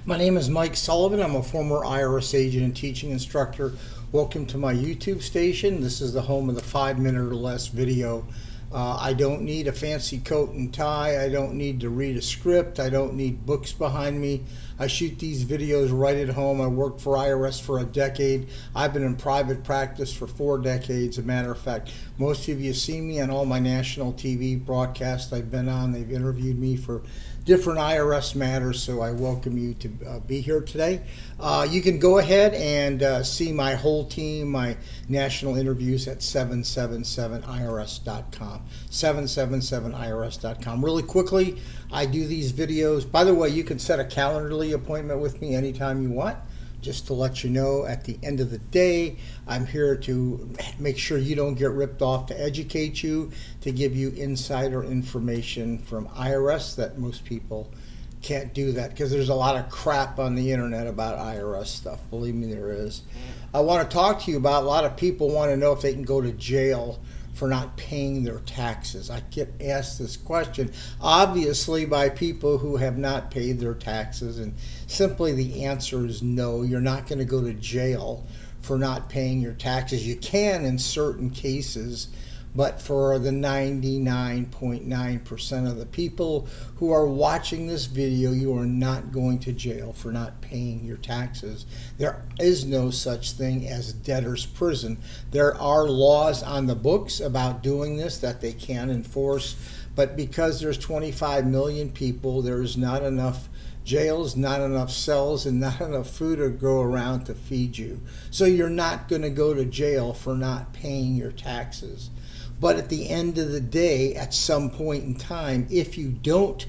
My name is Mike Sullivan. I'm a former IRS agent and teaching instructor. Welcome to my YouTube station. This is the home of the 5-minute or less video. I don't need a fancy coat and tie. I don't need to read a script. I don't need books behind me. I shoot these videos right at home. I worked for IRS for a decade. I've been in private practice for 4 decades. As a matter of fact, most of you see me on all my national TV broadcasts I've been on. They've interviewed me for different IRS matters, so I welcome you to be here today. You can go ahead and see my whole team, my national interviews at 777irs.com. 777irs.com. Really quickly, I do these videos. By the way, you can set a Calendly appointment with me anytime you want. Just to let you know, at the end of the day, I'm here to make sure you don't get ripped off, to educate you, to give you insider information from IRS that most people can't do that, because there's a lot of crap on the internet about IRS stuff. Believe me, there is. I want to talk to you about, a lot of people want to know if they can go to jail for not paying their taxes. I get asked this question, obviously, by people who have not paid their taxes, and simply the answer is no. You're not going to go to jail for not paying your taxes. You can in certain cases, but for the 99.9% of the people who are watching this video, you are not going to jail for not paying your taxes. There is no such thing as debtor's prison. There are laws on the books about doing this that they can enforce, but because there's 25 million people, there's not enough jails, not enough cells, and not enough food to go around to feed you. So you're not going to go to jail for not paying your taxes. But at the end of the day, at some point in time, if you don't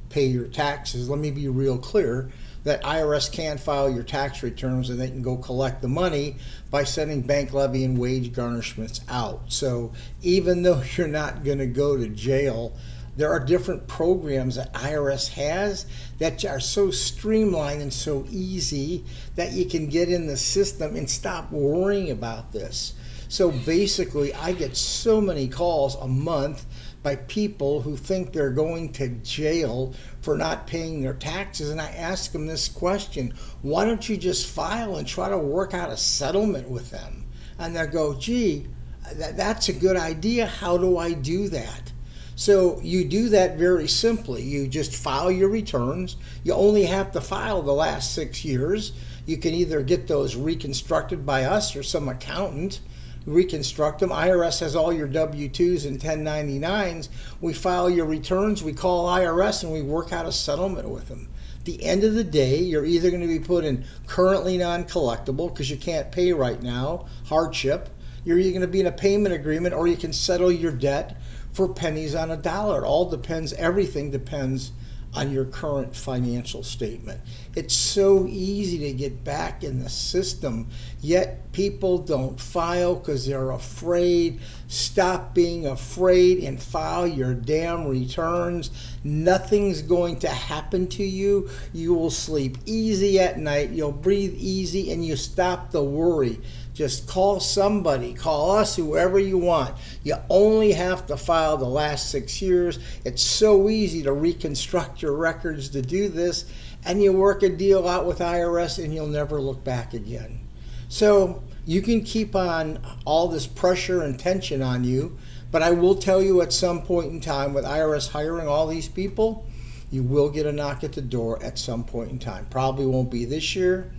pay your taxes, let me be real clear, that IRS can file your tax returns and they can go collect the money by sending bank levy and wage garnishments out. So even though you're not going to go to jail, there are different programs that IRS has that are so streamlined and so easy that you can get in the system and stop worrying about this. So basically, I get so many calls a month by people who think they're going to jail for not paying their taxes, and I ask them this question: why don't you just file and try to work out a settlement with them? And they go, gee, that's a good idea. How do I do that? So you do that very simply. You just file your returns. You only have to file the last 6 years. You can either get those reconstructed by us or some accountant. Reconstruct them. IRS has all your W-2s and 1099s. We file your returns, we call IRS, and we work out a settlement with them. At the end of the day, you're either going to be put in currently non-collectible because you can't pay right now, hardship. You're either going to be in a payment agreement, or you can settle your debt for pennies on a dollar. It all depends, everything depends on your current financial statement. It's so easy to get back in the system, yet people don't file because they're afraid. Stop being afraid and file your damn returns. Nothing's going to happen to you. You will sleep easy at night, you'll breathe easy, and you stop the worry. Just call somebody, call us, whoever you want. You only have to file the last 6 years. It's so easy to reconstruct your records to do this, and you work a deal out with IRS and you'll never look back again. So you can keep on all this pressure and tension on you, but I will tell you, at some point in time, with IRS hiring all these people, you will get a knock at the door at some point in time. Probably won't be this year.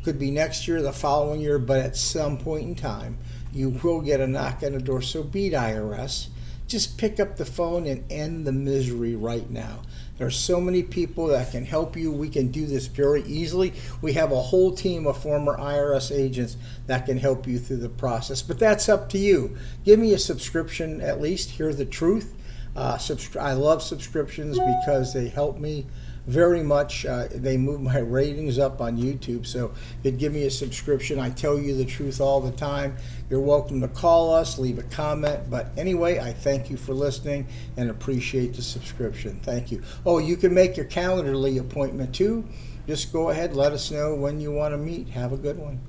Could be next year, the following year, but at some point in time, you will get a knock on the door. So beat IRS. Just pick up the phone and end the misery right now. There are so many people that can help you. We can do this very easily. We have a whole team of former IRS agents that can help you through the process. But that's up to you. Give me a subscription at least. Hear the truth. I love subscriptions because they help me very much. They move my ratings up on YouTube. So if you'd give me a subscription, I tell you the truth all the time. You're welcome to call us, leave a comment. But anyway, I thank you for listening and appreciate the subscription. Thank you. Oh, you can make your Calendly appointment too. Just go ahead, let us know when you want to meet. Have a good one.